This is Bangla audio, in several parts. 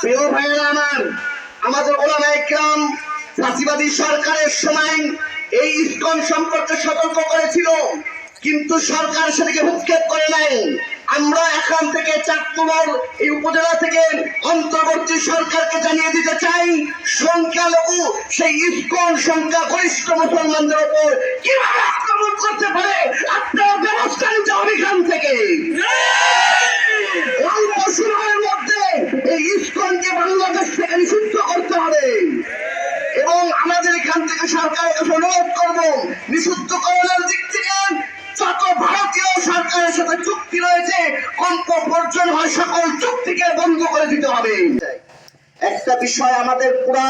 প্রিয় ভাইয়েরা আমার, আমাদের ওলামায়ে কেরাম ফাঁসিবাদী সরকারের সময় এই ইসকন সম্পর্কে সতর্ক করেছিল, কিন্তু সরকার সেটাকে ভূক্ষেপ করে নাই। আমরা এখান থেকে চাঁদপুর এই উপজেলা থেকে অন্তর্বর্তী সরকারকে জানিয়ে দিতে চাই, সংখ্যালঘু সেই ইসকন সংখ্যাগরিষ্ঠ মুসলমানদের উপর কিভাবে আক্রমণ করতে পারে আপনার ব্যবস্থা নিতে হবে এখান থেকে। অল্প সময়ের মধ্যে এই ইসকনকে বাংলাদেশ থেকে নিষিদ্ধ করতে হবে এবং আমাদের এখান থেকে সরকারের কাছে অনুরোধ করবো, নিষিদ্ধকরণের দিক থেকে যত ভারতীয় সরকারের সাথে চুক্তি রয়েছে কম্প বর্জন হয় সকল চুক্তিকে বন্ধ করে দিতে হবে। একটা বিষয় আমাদের পুরা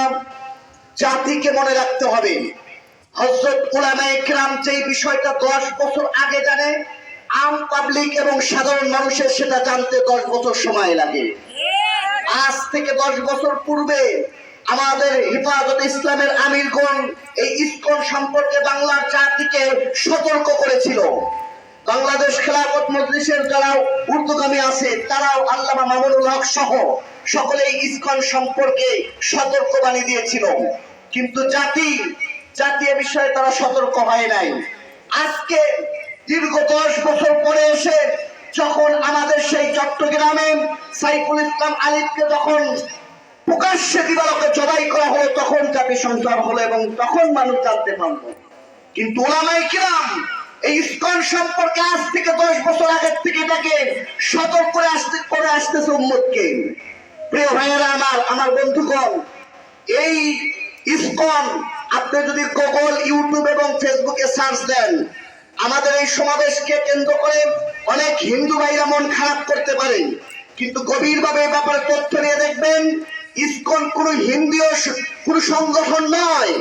জাতিকে মনে রাখতে হবে, হযরত উলামায়ে কেরাম যে বিষয়টা 10 বছর আগে জানে, আম পাবলিক এবং সাধারণ মানুষের সেটা জানতে 10 বছর সময় লাগে। আজ থেকে 10 বছর পূর্বে আমাদের হেফাজত ইসলামের আমিরগণ এই ইসকন সম্পর্কে বাংলার জাতিকে সতর্ক করেছিল। বাংলাদেশ খেলাফত মজলিসের যারা ঊর্ধ্বগামী আছে তারাও আল্লামা মামুনুল হক সহ সকলেই ইসকন সম্পর্কে সতর্কবাণী দিয়েছিল, কিন্তু জাতীয় বিষয়ে তারা সতর্ক হয় নাই। আজকে দীর্ঘ 10 বছর পরে এসে যখন আমাদের সেই চট্টগ্রামে সাইফুল ইসলাম আলিফকে যখন প্রকাশ্যে দিবালোকে জবাই করা হলো, তখন জাতি সংসার হলো এবং তখন মানুষ জানতে পারলো। কিন্তু উলামায়ে কেরাম এই ইসকন সম্পর্কে আজ থেকে 10 বছর আগের থেকে এটাকে সতর্ক করে আসতেছে উম্মতকে। প্রিয় ভাইয়েরা আমার বন্ধুগণ, এই ইসকন আপনি যদি গুগল, ইউটিউব এবং ফেসবুকে সার্চ দেন, আমাদের এই সমাবেশকে কেন্দ্র করে অনেক হিন্দু ভাইরা মন খারাপ করতে পারে, কিন্তু গভীরভাবে এই ব্যাপারে তথ্য নিয়ে দেখবেন ইসকন কোন হিন্দুও কোন সংগঠন নয়।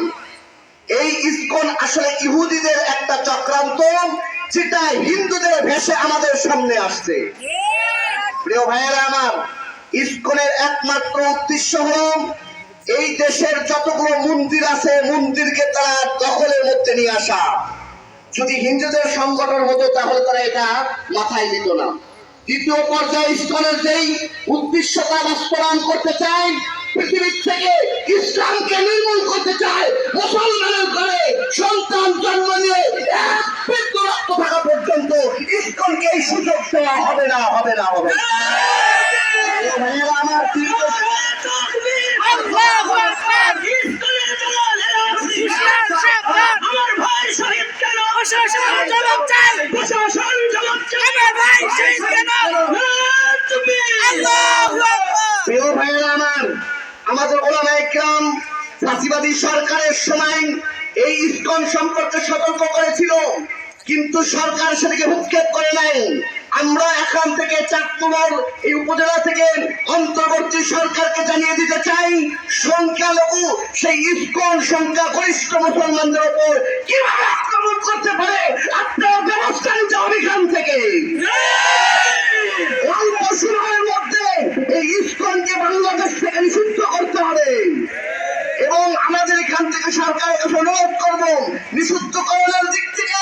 এই ইসকন আসলে ইহুদিদের একটা চক্রান্ত, যেটা হিন্দুদের ভেসে আমাদের সামনে আসছে। প্রিয় ভাইয়েরা আমার, ইসকনের একমাত্র উদ্দেশ্য হলো এই দেশের যতগুলো মন্দির আছে মন্দিরকে তারা দখলের মধ্যে নিয়ে আসা। যদি হিন্দুদের সংগঠন হতো তাহলে তারা এটা মাথায় নিত না। দ্বিতীয় পর্যায়ে ইসকনের যেই উদ্দেশ্যটা বাস্তবায়ন করতে চায়, পৃথিবীর থেকে ইসলামকে নির্মূল করতে চায়, মুসলমানের ঘরে সন্তান জন্ম নিয়ে এক বিন্দু রক্ত থাকা পর্যন্ত ইসকনকে এই সুযোগ দেওয়া হবে না। আমার ভাই শহীদ কেন? প্রশাসন জবাব চাই। প্রিয় ভাইয়েরা আমার, আমাদের ওলামায়ে কেরাম ফাঁসিবাদী সরকারের সময় এই ইসকন সম্পর্কে সতর্ক করেছিল, কিন্তু সরকার সেটাকে ভূক্ষেপ করে নাই। আমরা এখান থেকে চাঁদপুর এই উপজেলা থেকে অন্তর্বর্তী সরকারকে জানিয়ে দিতে চাই, সংখ্যালঘু সেই ইসকন সংখ্যাগরিষ্ঠ মুসলমানদের উপর কিভাবে আক্রমণ করতে পারে আপনার ব্যবস্থা নিতে হবে এখান থেকে। অল্প সময়ের মধ্যে এই ইসকনকে বাংলাদেশ থেকে নিষিদ্ধ করতে হবে এবং আমাদের এখান থেকে সরকারের কাছে অনুরোধ করবো, নিষিদ্ধকরণের দিক থেকে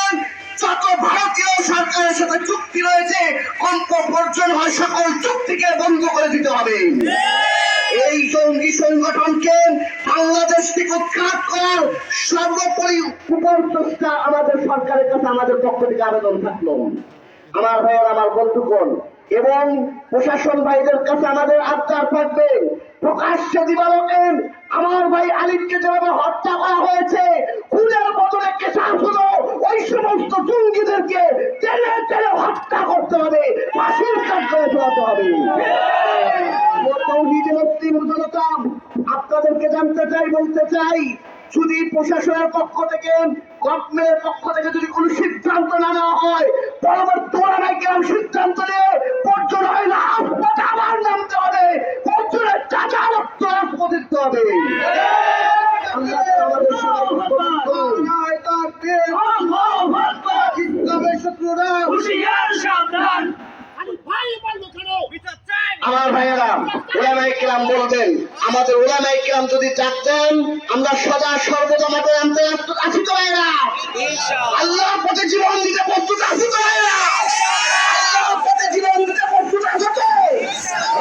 যত ভারতীয় সরকারের সাথে চুক্তি রয়েছে কম্প বর্জন হয় সকল চুক্তিকে বন্ধ করে দিতে হবে। এই জঙ্গি সংগঠনকে বাংলাদেশ থেকে উৎখাত করার সর্বোপরি উপরচেষ্টা আমাদের সরকারের কাছে আমাদের পক্ষ থেকে আবেদন থাকলো। আমার ভাইয়ের, আমার বন্ধুগণ এবং প্রশাসন ভাইদের কাছে আমাদের আবদার থাকবে, প্রকাশ্যে দিবালোকে আমার ভাই আলিফকে যেভাবে হত্যা করা হয়েছে, খুনের বদলে কেসাস হলো ওই সমস্ত জঙ্গিদেরকে টেনে টেনে হত্যা করতে হবে, ফাঁসির কাজ করে ফেলাতে হবে। আপনাদেরকে জানতে চাই, বলতে চাই, যদি প্রশাসনের পক্ষ থেকে গভর্নমেন্টের পক্ষ থেকে যদি কোন সিদ্ধান্ত না নেওয়া হয়, পরবর্তী ওলামায়ে কেরাম সিদ্ধান্ত নিয়ে বর্জন হয় না, রাজপথে আবার নামতে হবে, বর্জনের টাকা রক্ত রাজপথে দিতে হবে। আমার ভাইয়েরা, ওলামায়ে কেরাম বলবেন, আমাদের ওলামায়ে কেরাম যদি চাচ্ছেন আমরা সদা সর্বদা মাঠে আনতে আছি তো ভাইয়েরা, আল্লাহর পথে জীবন দিতে প্রস্তুত আছি তো ভাইয়েরা, আল্লাহর পথে জীবন দিতে প্রস্তুত আছো তো,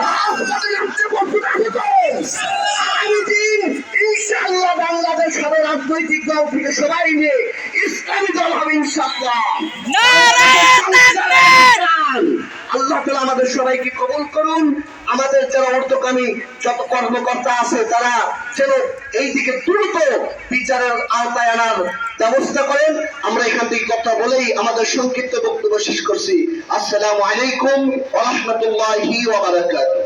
রাজপথে নামতে প্রস্তুত আছো তো। সবাই নিয়ে ইসলামী দল হবে ইনশাআল্লাহ। আল্লাহ তাআলা আমাদের সবাইকে কবুল করুন। আমাদের যারা ঊর্ধ্বগামী যত কর্মকর্তা আছে তারা যেন এই দিকে দ্রুত বিচারের আওতায় আনার ব্যবস্থা করেন। আমরা এখান থেকে কথা বলেই আমাদের সংক্ষিপ্ত বক্তব্য শেষ করছি। আসসালামু আলাইকুম ওয়া রাহমাতুল্লাহি ওয়া বারাকাতুহু।